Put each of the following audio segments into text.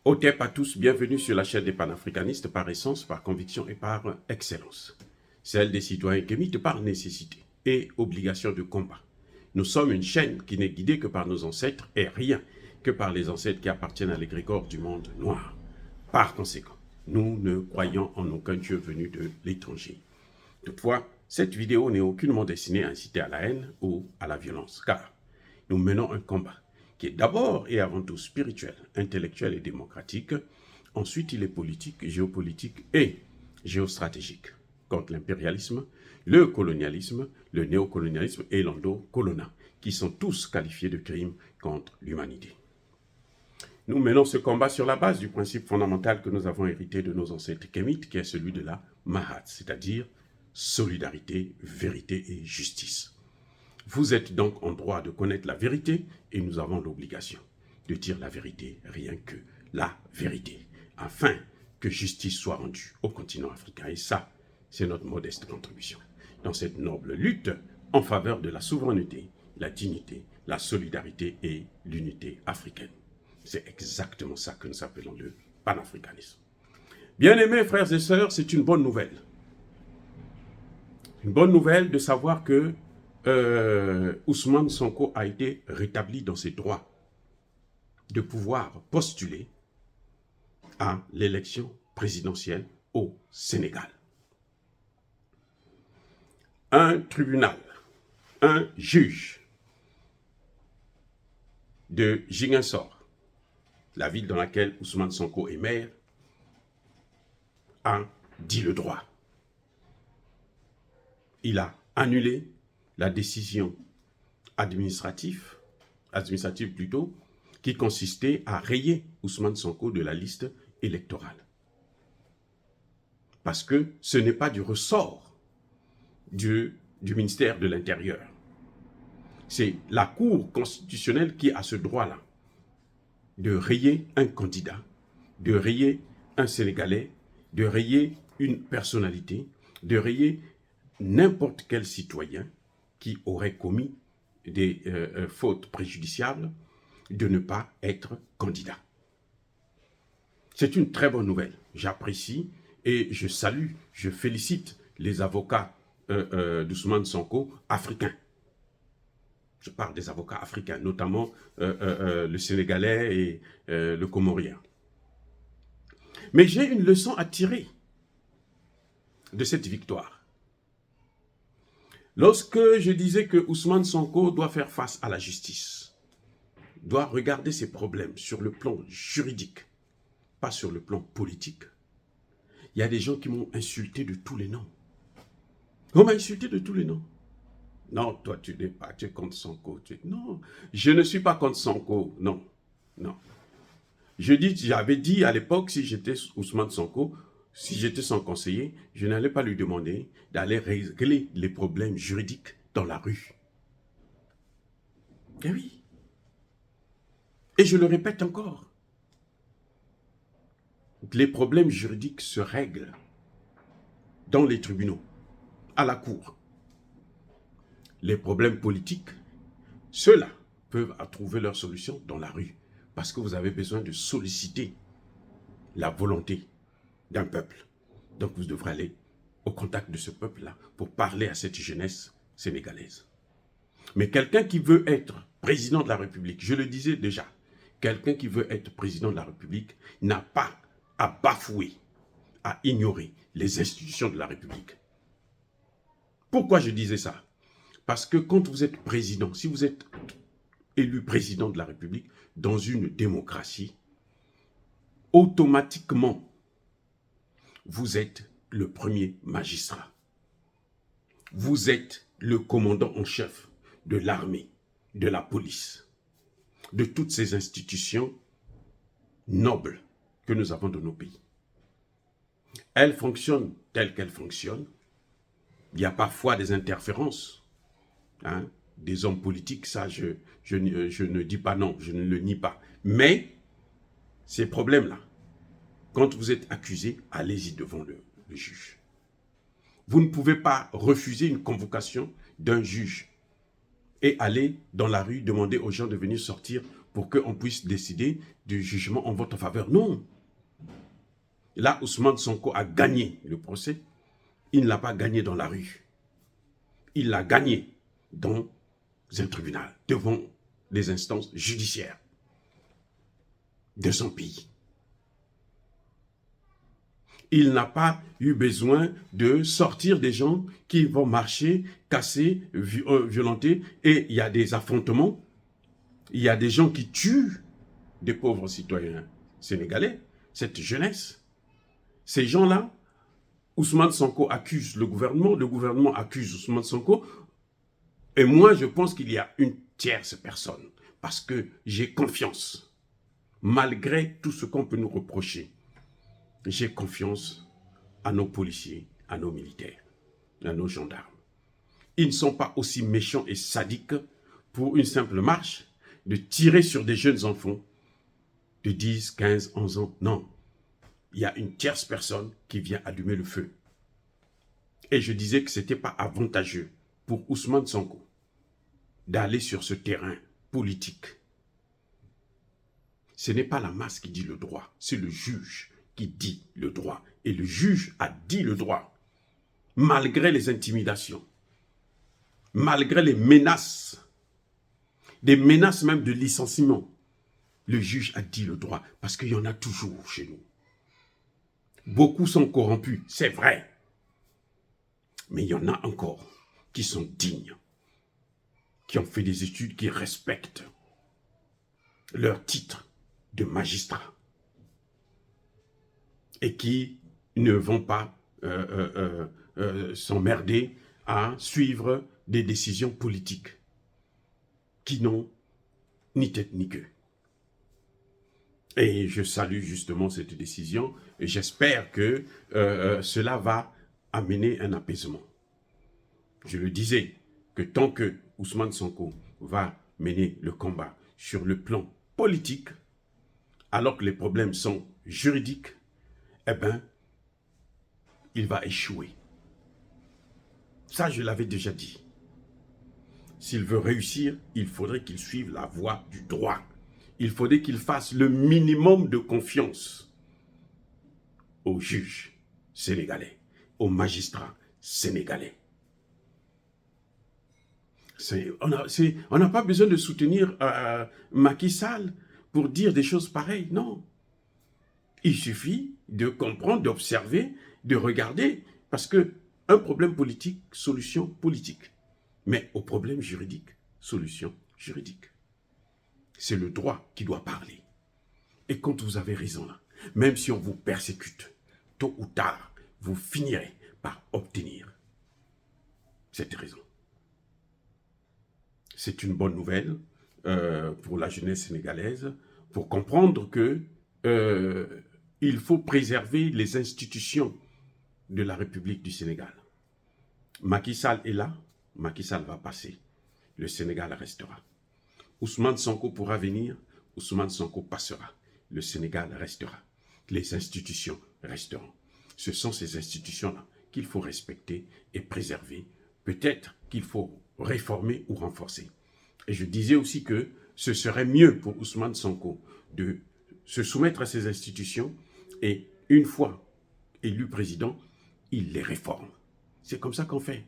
Otep à tous, bienvenue sur la chaîne des panafricanistes par essence, par conviction et par excellence. Celle des citoyens kémites par nécessité et obligation de combat. Nous sommes une chaîne qui n'est guidée que par nos ancêtres et rien que par les ancêtres qui appartiennent à l'égrégore du monde noir. Par conséquent, nous ne croyons en aucun Dieu venu de l'étranger. Toutefois, cette vidéo n'est aucunement destinée à inciter à la haine ou à la violence, car nous menons un combat qui est d'abord et avant tout spirituel, intellectuel et démocratique. Ensuite, il est politique, géopolitique et géostratégique contre l'impérialisme, le colonialisme, le néocolonialisme et l'endocolonat, qui sont tous qualifiés de crimes contre l'humanité. Nous menons ce combat sur la base du principe fondamental que nous avons hérité de nos ancêtres kémites, qui est celui de la Mahat, c'est-à-dire solidarité, vérité et justice. Vous êtes donc en droit de connaître la vérité et nous avons l'obligation de dire la vérité, rien que la vérité, afin que justice soit rendue au continent africain. Et ça, c'est notre modeste contribution dans cette noble lutte en faveur de la souveraineté, la dignité, la solidarité et l'unité africaine. C'est exactement ça que nous appelons le panafricanisme. Bien-aimés frères et sœurs, c'est une bonne nouvelle. Une bonne nouvelle de savoir que Ousmane Sonko a été rétabli dans ses droits de pouvoir postuler à l'élection présidentielle au Sénégal. Un tribunal, un juge de Ziguinchor, la ville dans laquelle Ousmane Sonko est maire, a dit le droit. Il a annulé la décision administrative plutôt, qui consistait à rayer Ousmane Sonko de la liste électorale. Parce que ce n'est pas du ressort du ministère de l'Intérieur. C'est la Cour constitutionnelle qui a ce droit-là de rayer un candidat, de rayer un Sénégalais, de rayer une personnalité, de rayer n'importe quel citoyen qui aurait commis des fautes préjudiciables, de ne pas être candidat. C'est une très bonne nouvelle. J'apprécie et je salue, je félicite les avocats d'Ousmane Sonko africains. Je parle des avocats africains, notamment le Sénégalais et le Comorien. Mais j'ai une leçon à tirer de cette victoire. Lorsque je disais que Ousmane Sonko doit faire face à la justice, doit regarder ses problèmes sur le plan juridique, pas sur le plan politique, il y a des gens qui m'ont insulté de tous les noms. On m'a insulté de tous les noms. Non, toi tu n'es pas, tu es contre Sonko. Non, je ne suis pas contre Sonko, non, non. J'avais dit à l'époque, si j'étais Ousmane Sonko, si j'étais son conseiller, je n'allais pas lui demander d'aller régler les problèmes juridiques dans la rue. Eh oui. Et je le répète encore. Les problèmes juridiques se règlent dans les tribunaux, à la cour. Les problèmes politiques, ceux-là peuvent trouver leur solution dans la rue. Parce que vous avez besoin de solliciter la volonté d'un peuple. Donc vous devrez aller au contact de ce peuple-là pour parler à cette jeunesse sénégalaise. Mais quelqu'un qui veut être président de la République, je le disais déjà, quelqu'un qui veut être président de la République n'a pas à bafouer, à ignorer les institutions de la République. Pourquoi je disais ça? Parce que quand vous êtes président, si vous êtes élu président de la République dans une démocratie, automatiquement, vous êtes le premier magistrat. Vous êtes le commandant en chef de l'armée, de la police, de toutes ces institutions nobles que nous avons dans nos pays. Elles fonctionnent telles qu'elles fonctionnent. Il y a parfois des interférences, des hommes politiques, ça je ne dis pas non, je ne le nie pas. Mais ces problèmes-là, quand vous êtes accusé, allez-y devant le juge. Vous ne pouvez pas refuser une convocation d'un juge et aller dans la rue demander aux gens de venir sortir pour qu'on puisse décider du jugement en votre faveur. Non. Là, Ousmane Sonko a gagné le procès. Il ne l'a pas gagné dans la rue. Il l'a gagné dans un tribunal, devant les instances judiciaires de son pays. Il n'a pas eu besoin de sortir des gens qui vont marcher, casser, violenter, et il y a des affrontements. Il y a des gens qui tuent des pauvres citoyens sénégalais, cette jeunesse. Ces gens-là, Ousmane Sonko accuse le gouvernement accuse Ousmane Sonko, et moi je pense qu'il y a une tierce personne, parce que j'ai confiance, malgré tout ce qu'on peut nous reprocher, j'ai confiance à nos policiers, à nos militaires, à nos gendarmes. Ils ne sont pas aussi méchants et sadiques pour une simple marche de tirer sur des jeunes enfants de 10, 15, 11 ans. Non, il y a une tierce personne qui vient allumer le feu. Et je disais que ce n'était pas avantageux pour Ousmane Sonko d'aller sur ce terrain politique. Ce n'est pas la masse qui dit le droit, c'est le juge qui dit le droit. Et le juge a dit le droit, malgré les intimidations, malgré les menaces, des menaces même de licenciement. Le juge a dit le droit, parce qu'il y en a toujours chez nous. Beaucoup sont corrompus, c'est vrai. Mais il y en a encore qui sont dignes, qui ont fait des études, qui respectent leur titre de magistrat et qui ne vont pas s'emmerder à suivre des décisions politiques qui n'ont ni tête ni queue. Et je salue justement cette décision et j'espère que cela va amener un apaisement. Je le disais, que tant que Ousmane Sonko va mener le combat sur le plan politique, alors que les problèmes sont juridiques, eh bien, il va échouer. Ça, je l'avais déjà dit. S'il veut réussir, il faudrait qu'il suive la voie du droit. Il faudrait qu'il fasse le minimum de confiance aux juges sénégalais, aux magistrats sénégalais. On n'a pas besoin de soutenir Macky Sall pour dire des choses pareilles, non. Il suffit de comprendre, d'observer, de regarder, parce qu'un problème politique, solution politique. Mais au problème juridique, solution juridique. C'est le droit qui doit parler. Et quand vous avez raison là, même si on vous persécute, tôt ou tard, vous finirez par obtenir cette raison. C'est une bonne nouvelle pour la jeunesse sénégalaise, pour comprendre que il faut préserver les institutions de la République du Sénégal. Macky Sall est là, Macky Sall va passer, le Sénégal restera. Ousmane Sonko pourra venir, Ousmane Sonko passera, le Sénégal restera. Les institutions resteront. Ce sont ces institutions-là qu'il faut respecter et préserver. Peut-être qu'il faut réformer ou renforcer. Et je disais aussi que ce serait mieux pour Ousmane Sonko de se soumettre à ces institutions et une fois élu président, il les réforme. C'est comme ça qu'on fait.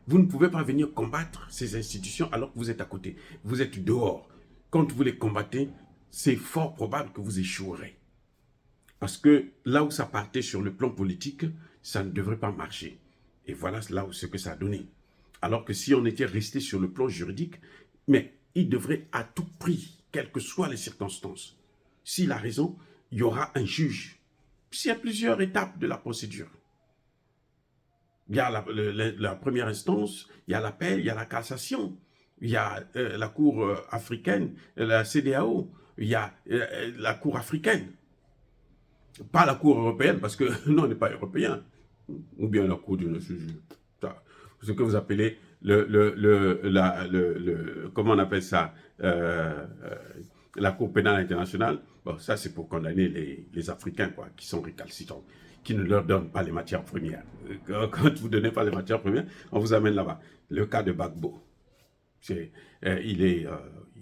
Vous ne pouvez pas venir combattre ces institutions alors que vous êtes à côté. Vous êtes dehors. Quand vous les combattez, c'est fort probable que vous échouerez. Parce que là où ça partait sur le plan politique, ça ne devrait pas marcher. Et voilà là où ce que ça a donné. Alors que si on était resté sur le plan juridique, mais il devrait à tout prix, quelles que soient les circonstances, s'il a raison, il y aura un juge. S'il y a plusieurs étapes de la procédure. Il y a la première instance, il y a l'appel, il y a la cassation, il y a la Cour africaine, la CEDEAO, il y a la Cour africaine. Pas la Cour européenne, parce que non, on n'est pas européen. Ou bien la Cour d'une... Ce que vous appelez comment on appelle ça, la Cour pénale internationale. Bon, ça c'est pour condamner les Africains quoi, qui sont récalcitrants, qui ne leur donnent pas les matières premières. Quand vous ne donnez pas les matières premières, on vous amène là-bas. Le cas de Gbagbo, il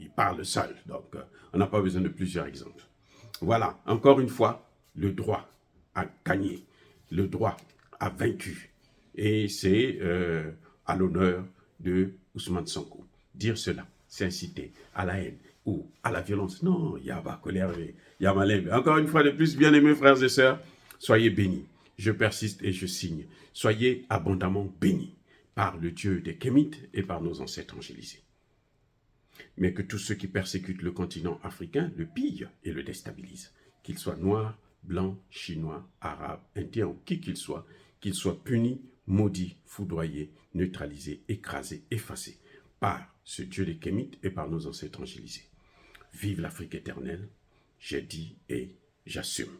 il parle seul. Donc, on n'a pas besoin de plusieurs exemples. Voilà, encore une fois, le droit a gagné, le droit a vaincu. Et c'est à l'honneur de Ousmane Sonko. Dire cela, c'est inciter à la haine ou à la violence. Non, il y a pas colère, il y a malin. Encore une fois de plus, bien-aimés frères et sœurs, soyez bénis. Je persiste et je signe. Soyez abondamment bénis par le Dieu des Kémites et par nos ancêtres angélisés. Mais que tous ceux qui persécutent le continent africain le pillent et le déstabilisent, qu'ils soient noirs, blancs, chinois, arabes, indiens ou qui qu'ils soient punis, maudits, foudroyés, neutralisés, écrasés, effacés par ce Dieu des Kémites et par nos ancêtres angélisés. Vive l'Afrique éternelle, j'ai dit et j'assume.